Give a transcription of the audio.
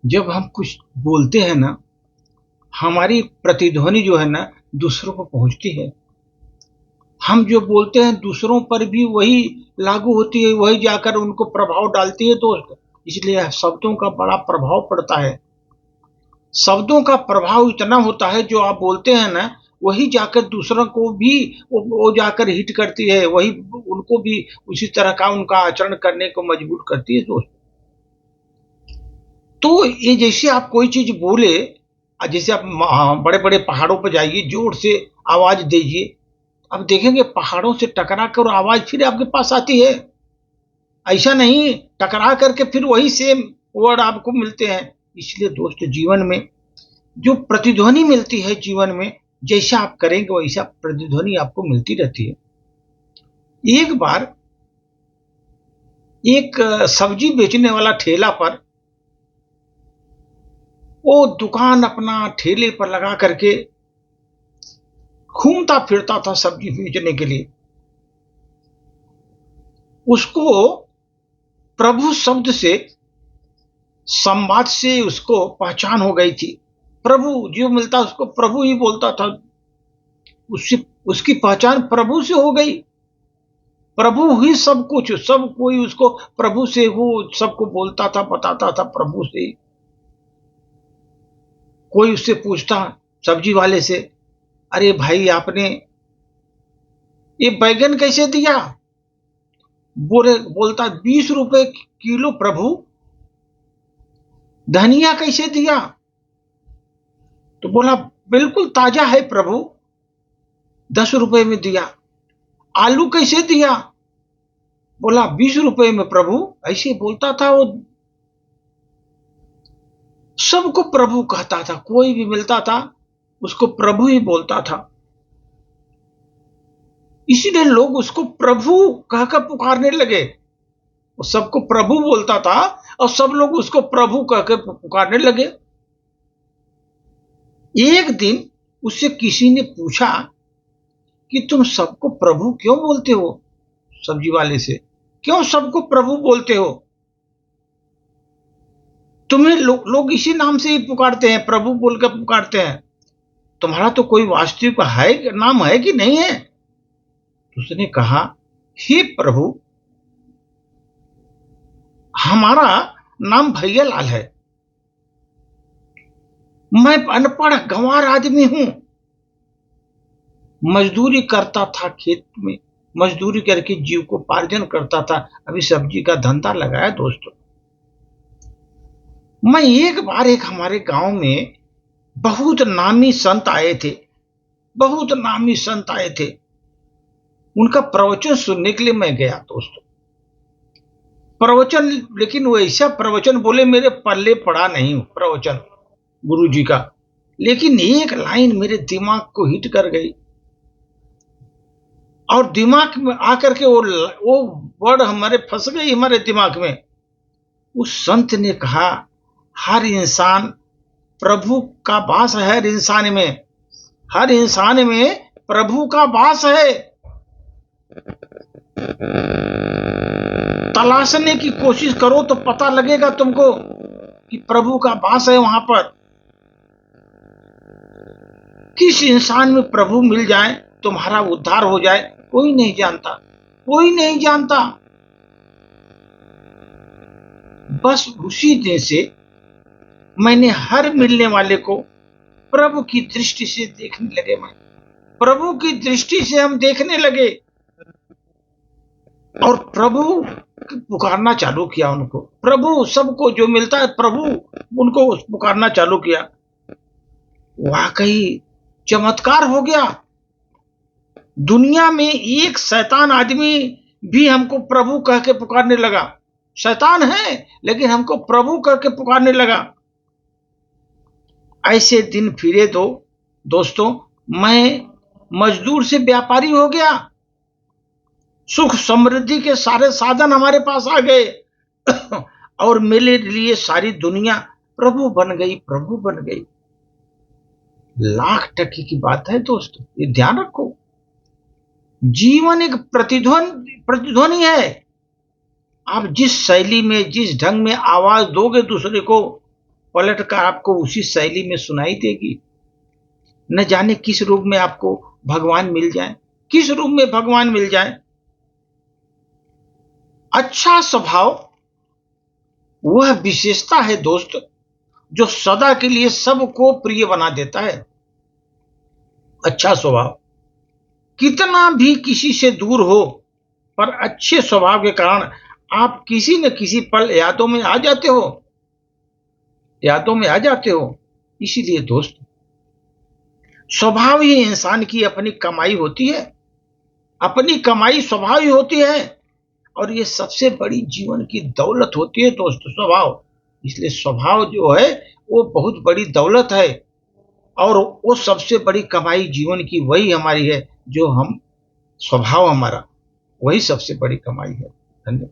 जब हम कुछ बोलते हैं ना, हमारी प्रतिध्वनि जो है ना दूसरों को पहुंचती है। हम जो बोलते हैं दूसरों पर भी वही लागू होती है, वही जाकर उनको प्रभाव डालती है दोस्त। इसलिए शब्दों का बड़ा प्रभाव पड़ता है। शब्दों का प्रभाव इतना होता है, जो आप बोलते हैं ना वही जाकर दूसरों को भी वो जाकर हिट करती है, वही उनको भी उसी तरह का उनका आचरण करने को मजबूर करती है दोस्त। तो ये जैसे आप कोई चीज बोले, जैसे आप बड़े बड़े पहाड़ों पर जाइए, जोर से आवाज दीजिए, अब देखेंगे पहाड़ों से टकरा कर आवाज फिर आपके पास आती है। ऐसा नहीं टकरा करके फिर वही सेम वर्ड आपको मिलते हैं। इसलिए दोस्त, जीवन में जो प्रतिध्वनि मिलती है, जीवन में जैसा आप करेंगे वैसा प्रतिध्वनि आपको मिलती रहती है। एक बार एक सब्जी बेचने वाला ठेला पर, वो दुकान अपना ठेले पर लगा करके घूमता फिरता था सब्जी बेचने के लिए। उसको प्रभु शब्द से, संवाद से उसको पहचान हो गई थी। प्रभु जो मिलता उसको प्रभु ही बोलता था, उससे उसकी पहचान प्रभु से हो गई। प्रभु ही सब कुछ, सब कोई उसको प्रभु से, वो सबको बोलता था, बताता था प्रभु से। कोई उससे पूछता सब्जी वाले से, अरे भाई आपने ये बैगन कैसे दिया? बोलता 20 रुपए किलो प्रभु। धनिया कैसे दिया? तो बोला बिल्कुल ताजा है प्रभु, 10 रुपए में दिया। आलू कैसे दिया? बोला 20 रुपए में प्रभु। ऐसे बोलता था वो, सबको प्रभु कहता था। कोई भी मिलता था उसको प्रभु ही बोलता था। इसीलिए लोग उसको प्रभु कहकर पुकारने लगे। वो सबको प्रभु बोलता था और सब लोग उसको प्रभु कहकर पुकारने लगे। एक दिन उससे किसी ने पूछा कि तुम सबको प्रभु क्यों बोलते हो? सब्जी वाले से, क्यों सबको प्रभु बोलते हो? तुम्हें लोग इसी नाम से ही पुकारते हैं, प्रभु बोलकर पुकारते हैं। तुम्हारा तो कोई वास्तविक है नाम है कि नहीं है? उसने कहा, हे प्रभु, हमारा नाम भैयालाल है। मैं अनपढ़ गंवार आदमी हूं। मजदूरी करता था खेत में, मजदूरी करके जीव को पार्जन करता था। अभी सब्जी का धंधा लगाया दोस्तों। मैं एक बार एक हमारे गांव में बहुत नामी संत आए थे, बहुत नामी संत आए थे। उनका प्रवचन सुनने के लिए मैं गया दोस्तों। प्रवचन, लेकिन वो ऐसा प्रवचन बोले मेरे पल्ले पड़ा नहीं प्रवचन गुरु जी का। लेकिन एक लाइन मेरे दिमाग को हिट कर गई, और दिमाग में आकर के वो वर्ड हमारे फंस गई हमारे दिमाग में। उस संत ने कहा, हर इंसान प्रभु का वास है। हर इंसान में, हर इंसान में प्रभु का वास है। तलाशने की कोशिश करो तो पता लगेगा तुमको कि प्रभु का वास है वहां पर। किस इंसान में प्रभु मिल जाए, तुम्हारा उद्धार हो जाए, कोई नहीं जानता, कोई नहीं जानता। बस उसी दिन से मैंने हर मिलने वाले को प्रभु की दृष्टि से देखने लगे। मैं प्रभु की दृष्टि से हम देखने लगे और प्रभु पुकारना चालू किया उनको। प्रभु, सबको जो मिलता है प्रभु, उनको पुकारना चालू किया। वाकई चमत्कार हो गया। दुनिया में एक शैतान आदमी भी हमको प्रभु कह के पुकारने लगा। शैतान है लेकिन हमको प्रभु कह के पुकारने लगा। ऐसे दिन फिरे दो दोस्तों, मैं मजदूर से व्यापारी हो गया। सुख समृद्धि के सारे साधन हमारे पास आ गए और मेरे लिए सारी दुनिया प्रभु बन गई, प्रभु बन गई। लाख टके की बात है दोस्तों, ये ध्यान रखो। जीवन एक प्रतिध्वनि है। आप जिस शैली में, जिस ढंग में आवाज दोगे दूसरे को, पलट कर आपको उसी शैली में सुनाई देगी। न जाने किस रूप में आपको भगवान मिल जाए, किस रूप में भगवान मिल जाए। अच्छा स्वभाव वह विशेषता है दोस्त जो सदा के लिए सबको प्रिय बना देता है। अच्छा स्वभाव कितना भी किसी से दूर हो, पर अच्छे स्वभाव के कारण आप किसी न किसी पल यादों में आ जाते हो, यादों में आ जाते हो। इसीलिए दोस्त स्वभाव ही इंसान की अपनी कमाई होती है, अपनी कमाई स्वभाव ही होती है, और ये सबसे बड़ी जीवन की दौलत होती है दोस्त, स्वभाव। इसलिए स्वभाव जो है वो बहुत बड़ी दौलत है, और वो सबसे बड़ी कमाई जीवन की वही हमारी है, जो हम स्वभाव हमारा वही सबसे बड़ी कमाई है। धन्यवाद।